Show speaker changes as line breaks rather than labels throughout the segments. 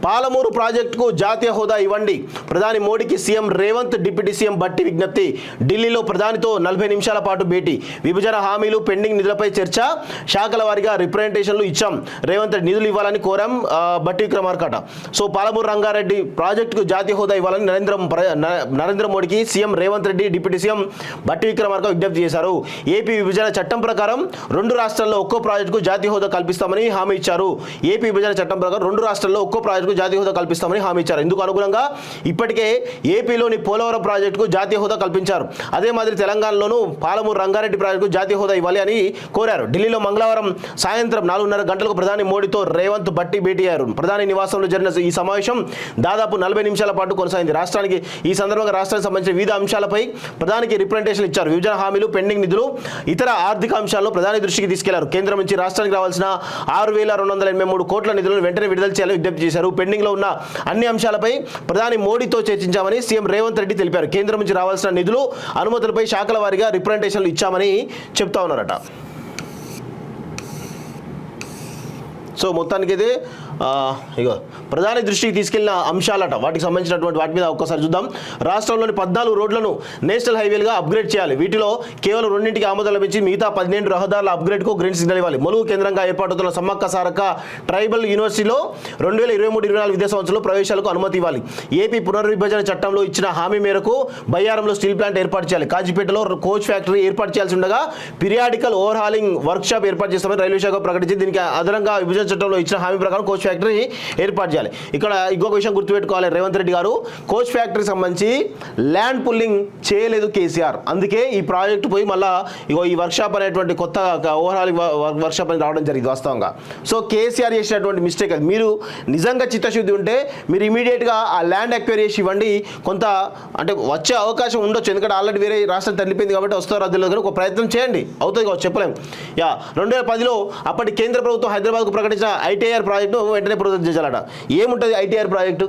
పాలమూరు ప్రాజెక్టుకు జాతీయ హోదా ఇవ్వండి, ప్రధాని మోడీకి CM Revanth deputy CM Bhatti విజ్ఞప్తి. ఢిల్లీలో ప్రధానితో 40 నిమిషాల పాటు భేటీ. విభజన హామీలు, పెండింగ్ నిధులపై చర్చ. శాఖల వారీగా రిప్రజెంటేషన్లు ఇచ్చాం. రేవంత్ నిధులు ఇవ్వాలని కోరాం. భట్టి విక్రమార్కట. సో పాలమూరు రంగారెడ్డి ప్రాజెక్టుకు జాతీయ హోదా ఇవ్వాలని నరేంద్ర మోడీకి CM Revanth Reddy deputy CM Bhatti Vikramarka విజ్ఞప్తి చేశారు. ఏపీ విభజన చట్టం ప్రకారం 2 రాష్ట్రాల్లో ఒక్కో ప్రాజెక్టుకు జాతీయ హోదా కల్పిస్తామని హామీ ఇచ్చారు. ఏపీ విభజన చట్టం ప్రకారం 2 రాష్ట్రాల్లో ఒక్కో ప్రాజెక్టుకు జాతీయ హోదా కల్పిస్తామని హామీ ఇచ్చారు. ఇందుకు అనుగుణంగా ఇప్పటికే ఏపీలోని పోలవరం ప్రాజెక్టుకు జాతీయ హోదా కల్పించారు. అదే మాదిరి తెలంగాణలోనూ పాలమూరు రంగారెడ్డి ప్రాజెక్టుకు జాతీయ హోదా ఇవ్వాలి అని కోరారు. ఢిల్లీలో మంగళవారం సాయంత్రం 4:30 గంటలకు ప్రధాని మోడీతో రేవంత్ భట్టి భేటీ అయ్యారు. ప్రధాని నివాసంలో జరిగిన ఈ సమావేశం దాదాపు 40 నిమిషాల పాటు కొనసాగింది. ఈ సందర్భంగా రాష్ట్రానికి సంబంధించిన వివిధ అంశాలపై ప్రధానికి రిప్రజెంటేషన్ ఇచ్చారు. విభజన హామీలు, పెండింగ్ నిధులు, ఇతర ఆర్థిక అంశాలను ప్రధాని దృష్టికి తీసుకెళ్లారు. కేంద్రం నుంచి రాష్ట్రానికి రావాల్సిన 6,283 కోట్ల నిధులను వెంటనే విడుదల చేయాలని విజ్ఞప్తి చేశారు. పెండింగ్ లో ఉన్న అన్ని అంశాలపై ప్రధాని మోడీతో చర్చించామని సీఎం రేవంత్ రెడ్డి తెలిపారు. కేంద్రం నుంచి రావాల్సిన నిధులు, అనుమతులపై శాఖల వారీగా రిప్రజెంటేషన్లు ఇచ్చామని చెప్తా ఉన్నారట. సో మొత్తానికి అయితే ఇగో ప్రధాని దృష్టికి తీసుకెళ్లిన అంశాలట, వాటికి సంబంధించినటువంటి వాటి మీద ఒక్కసారి చూద్దాం. రాష్ట్రంలోని 14 రోడ్లను నేషనల్ హైవేలుగా అప్గ్రేడ్ చేయాలి. వీటిలో కేవలం 2కి ఆమోదం లభించి మిగతా 17 రహదారుల అప్గ్రేడ్కు గ్రీన్ సిగ్నల్ ఇవ్వాలి. ములుగు కేంద్రంగా ఏర్పాటుతున్న సమ్మక్క సారక్క ట్రైబల్ యూనివర్సిటీలో 2023-24 విద్యా సంవత్సరంలో ప్రవేశాలకు అనుమతి ఇవ్వాలి. ఏపీ పునర్విభజన చట్టంలో ఇచ్చిన హామీ మేరకు బయ్యారంలో స్టీల్ ప్లాంట్ ఏర్పాటు చేయాలి. కాజీపేటలో కోచ్ ఫ్యాక్టరీ ఏర్పాటు చేయాల్సి ఉండగా పీరియాడికల్ ఓవర్హాలింగ్ వర్క్షాప్ ఏర్పాటు చేస్తామని రైల్వే శాఖ ప్రకటించింది. దీనికి అదనంగా విభజన చట్టంలో ఇచ్చిన హామీ ప్రకారం కోచ్ ఫ్యాక్టరీ ఏర్పాటు చేయాలి. ఇక్కడ ఇంకొక విషయం గుర్తుపెట్టుకోవాలి, రేవంత్ రెడ్డి గారు కోచ్ ఫ్యాక్టరీకి సంబంధించి ల్యాండ్ పుల్లింగ్ చేయలేదు కేసీఆర్. అందుకే ఈ ప్రాజెక్టు పోయి మళ్ళీ ఈ వర్క్షాప్ అనేటువంటి కొత్త ఓవర్హాలింగ్ వర్క్షాప్ అని రావడం జరిగింది వాస్తవంగా. సో కేసీఆర్ చేసినటువంటి మిస్టేక్ అది. మీరు నిజంగా చిత్తశుద్ధి ఉంటే మీరు ఇమీడియట్గా ఆ ల్యాండ్ ఎక్వైర్ చేసి ఇవ్వండి. కొంత అంటే వచ్చే అవకాశం ఉండొచ్చు, ఎందుకంటే ఆల్రెడీ వేరే రాష్ట్రం తల్లిపోయింది కాబట్టి వస్తారో అదిలో కానీ ఒక ప్రయత్నం చేయండి, అవుతుంది కావచ్చు, చెప్పలేము. 2010లో అప్పటి కేంద్ర ప్రభుత్వం హైదరాబాద్కు ప్రకటించిన ఐటీఐఆర్ ప్రాజెక్టు వెంటనే చేయాలట. ఏముంటుంది ఐటీఆర్ ప్రాజెక్టు?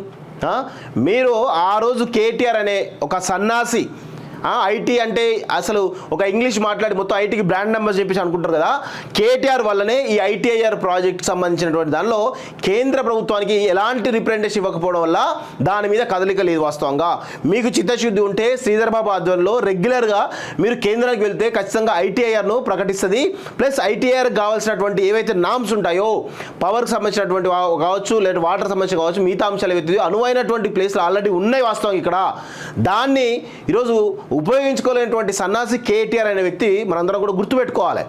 మీరు ఆ రోజు కేటీఆర్ అనే ఒక సన్నాసి, ఐటీ అంటే అసలు ఒక ఇంగ్లీష్ మాట్లాడి మొత్తం ఐటీకి బ్రాండ్ నెంబర్స్ చెప్పేసి అనుకుంటారు కదా, కేటీఆర్ వల్లనే ఈ ఐటీఐఆర్ ప్రాజెక్ట్ సంబంధించినటువంటి దానిలో కేంద్ర ప్రభుత్వానికి ఎలాంటి రిప్రజెంటేషన్ ఇవ్వకపోవడం వల్ల దాని మీద కదలిక లేదు. వాస్తవంగా మీకు చిత్తశుద్ధి ఉంటే శ్రీధర్ బాబు ఆధ్వర్యంలో రెగ్యులర్గా మీరు కేంద్రానికి వెళ్తే ఖచ్చితంగా ఐటీఐఆర్ను ప్రకటిస్తుంది. ప్లస్ ఐటీఐఆర్ కావాల్సినటువంటి ఏవైతే నామ్స్ ఉంటాయో, పవర్కి సంబంధించినటువంటి కావచ్చు, లేదా వాటర్ సంబంధించి కావచ్చు, మిగతా అంశాలు ఏవైతే అనువైనటువంటి ప్లేస్లు ఆల్రెడీ ఉన్నాయి వాస్తవంగా ఇక్కడ. దాన్ని ఈరోజు ఉపయోగించుకోలేనటువంటి సన్నాసి కేటీఆర్ అనే వ్యక్తి మనందరం కూడా గుర్తుపెట్టుకోవాలి.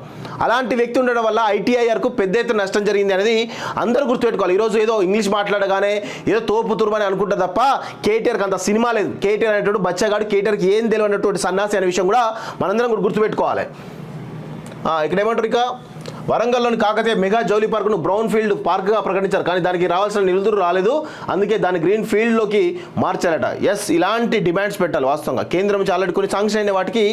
అలాంటి వ్యక్తి ఉండడం వల్ల ఐటీఐఆర్కు పెద్ద ఎత్తున నష్టం జరిగింది అనేది అందరూ గుర్తుపెట్టుకోవాలి. ఈరోజు ఏదో ఇంగ్లీష్ మాట్లాడగానే ఏదో తోపు తురుమని అనుకుంటా తప్ప కేటీఆర్కి అంత సినిమా లేదు. కేటీఆర్ అనేటువంటి బచ్చగాడు, కేటీఆర్కి ఏం తెలియనటువంటి సన్నాసి అనే విషయం కూడా మనందరం కూడా గుర్తుపెట్టుకోవాలి. ఇక్కడ ఏమంటారు, ఇక వరంగల్లోని కాకతీయ మెగా జౌలీ పార్కును బ్రౌన్ ఫీల్డ్ పార్క్గా ప్రకటించారు. కానీ దానికి రావాల్సిన నిధులు రాలేదు, అందుకే దాన్ని గ్రీన్ ఫీల్డ్లోకి మార్చారట. ఎస్, ఇలాంటి డిమాండ్స్ పెట్టాలి. వాస్తవంగా కేంద్రం నుంచి ఆల్రెడీ కొన్ని శాంక్షన్ అయిన వాటికి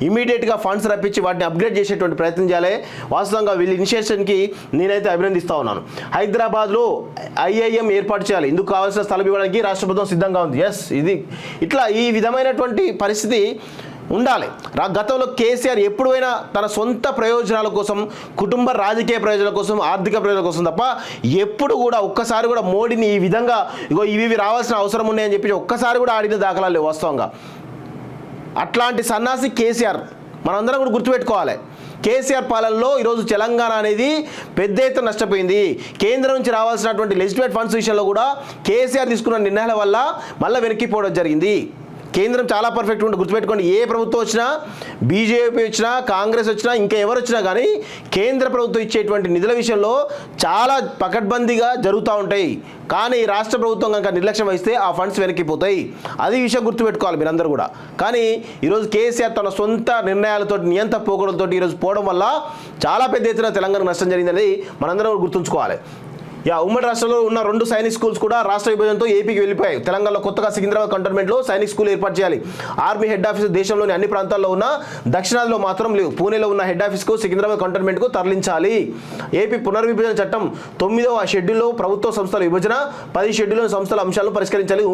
ఇమీడియట్గా ఫండ్స్ రప్పించి వాటిని అప్గ్రేడ్ చేసేటువంటి ప్రయత్నం చేయాలి. వాస్తవంగా వీళ్ళ ఇనిషియేషన్కి నేనైతే అభినందిస్తూ ఉన్నాను. హైదరాబాద్లో ఐఐఎం ఏర్పాటు చేయాలి. ఇందుకు కావాల్సిన స్థలం ఇవ్వడానికి రాష్ట్ర ప్రభుత్వం సిద్ధంగా ఉంది. ఎస్, ఇది ఇట్లా ఈ విధమైనటువంటి పరిస్థితి ఉండాలి. గతంలో కేసీఆర్ ఎప్పుడైనా తన సొంత ప్రయోజనాల కోసం, కుటుంబ రాజకీయ ప్రయోజనాల కోసం, ఆర్థిక ప్రయోజనాల కోసం తప్ప ఎప్పుడు కూడా ఒక్కసారి కూడా మోడీని ఈ విధంగా ఇవి రావాల్సిన అవసరం ఉన్నాయని చెప్పి ఒక్కసారి కూడా ఆడిన దాఖలాలు లేవు వాస్తవంగా. అట్లాంటి సన్నాసి కేసీఆర్ మనందరం కూడా గుర్తుపెట్టుకోవాలి. కేసీఆర్ పాలనలో ఈరోజు తెలంగాణ అనేది పెద్ద ఎత్తున నష్టపోయింది. కేంద్రం నుంచి రావాల్సినటువంటి లెజిస్లేటివ్ ఫండ్స్ విషయంలో కూడా కేసీఆర్ తీసుకున్న నిర్ణయాల వల్ల మళ్ళీ వెనక్కిపోవడం జరిగింది. కేంద్రం చాలా పర్ఫెక్ట్ ఉంటుంది, గుర్తుపెట్టుకోండి. ఏ ప్రభుత్వం వచ్చినా, బీజేపీ వచ్చినా, కాంగ్రెస్ వచ్చినా, ఇంకా ఎవరు వచ్చినా కానీ కేంద్ర ప్రభుత్వం ఇచ్చేటువంటి నిధుల విషయంలో చాలా పకడ్బందీగా జరుగుతూ ఉంటాయి. కానీ రాష్ట్ర ప్రభుత్వం కనుక నిర్లక్ష్యం వహిస్తే ఆ ఫండ్స్ వెనక్కిపోతాయి. అది విషయం గుర్తుపెట్టుకోవాలి మీరందరూ కూడా. కానీ ఈరోజు కేసీఆర్ తన సొంత నిర్ణయాలతో, నియంత్రణ పోకడంతో ఈరోజు పోవడం వల్ల చాలా పెద్ద ఎత్తున తెలంగాణకు నష్టం జరిగిందని మనందరం గుర్తుంచుకోవాలి. ఉమ్మడి రాష్ట్రంలో ఉన్న 2 సైనిక్ స్కూల్స్ కూడా రాష్ట్ర విభజనతో ఏపీకి వెళ్ళిపోయాయి. తెలంగాణలో కొత్తగా సికింద్రాబాద్ కంటోన్మెంట్లో సైనిక్ స్కూల్ ఏర్పాటు చేయాలి. ఆర్మీ హెడ్ ఆఫీస్ దేశంలోని అన్ని ప్రాంతాల్లో ఉన్న, దక్షిణాదిలో మాత్రం లేవు. పూణేలో ఉన్న హెడ్ ఆఫీస్కు సికింద్రాబాద్ కంటోన్మెంట్కు తరలించాలి. ఏపీ పునర్విభజన చట్టం 9వ షెడ్యూల్లో ప్రభుత్వ సంస్థల విభజన, 10 షెడ్యూల్లోని సంస్థల అంశాలను పరిష్కరించాలి.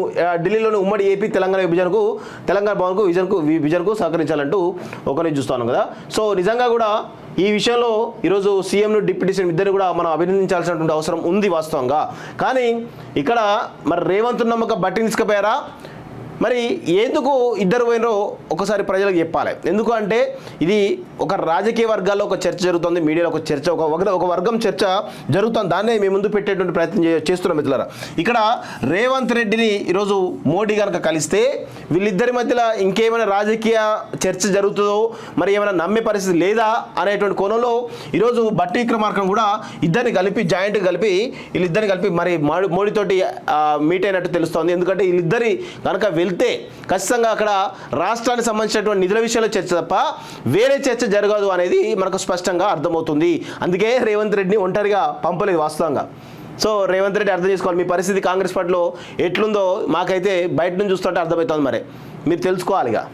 ఢిల్లీలోని ఉమ్మడి ఏపీ తెలంగాణ విభజనకు, తెలంగాణ భవన్కు విభజనకు సహకరించాలంటూ ఒకరిని చూస్తాను కదా. సో నిజంగా కూడా ఈ విషయంలో ఈరోజు సీఎంను డిప్యూటీ సీఎం ఇద్దరు కూడా మనం అభినందించాల్సినటువంటి అవసరం ఉంది వాస్తవంగా. కానీ ఇక్కడ మరి రేవంత్ నమ్మక బట్టి తీసుకుపోయారా, మరి ఎందుకు ఇద్దరు పోయినరో ఒకసారి ప్రజలకు చెప్పాలి. ఎందుకు అంటే ఇది ఒక రాజకీయ వర్గాల్లో ఒక చర్చ జరుగుతుంది, మీడియాలో ఒక చర్చ, ఒక వర్గం చర్చ జరుగుతుంది. దాన్నే మేము ముందు పెట్టేటువంటి ప్రయత్నం చేస్తున్నాం మిత్రులారా. ఇక్కడ రేవంత్ రెడ్డిని ఈరోజు మోడీ కనుక కలిస్తే వీళ్ళిద్దరి మధ్యలో ఇంకేమైనా రాజకీయ చర్చ జరుగుతుందో, మరి ఏమైనా నమ్మే పరిస్థితి లేదా అనేటువంటి కోణంలో ఈరోజు బట్టి విక్రమార్కను కూడా ఇద్దరిని కలిపి జాయింట్గా కలిపి వీళ్ళిద్దరిని కలిపి మరి మోడీతోటి మీట్ అయినట్టు తెలుస్తోంది. ఎందుకంటే వీళ్ళిద్దరి కనుక వెళ్తే ఖచ్చితంగా అక్కడ రాష్ట్రానికి సంబంధించినటువంటి నిధుల విషయంలో చర్చ తప్ప వేరే చర్చ జరగదు అనేది మనకు స్పష్టంగా అర్థమవుతుంది. అందుకే రేవంత్ రెడ్డిని ఒంటరిగా పంపలేదు వాస్తవంగా. సో రేవంత్ రెడ్డి అర్థం చేసుకోవాలి, మీ పరిస్థితి కాంగ్రెస్ పార్టీలో ఎట్లుందో మాకైతే బయట నుంచి చూస్తుంటే అర్థమవుతుంది. మరి మీరు తెలుసుకోవాలిగా.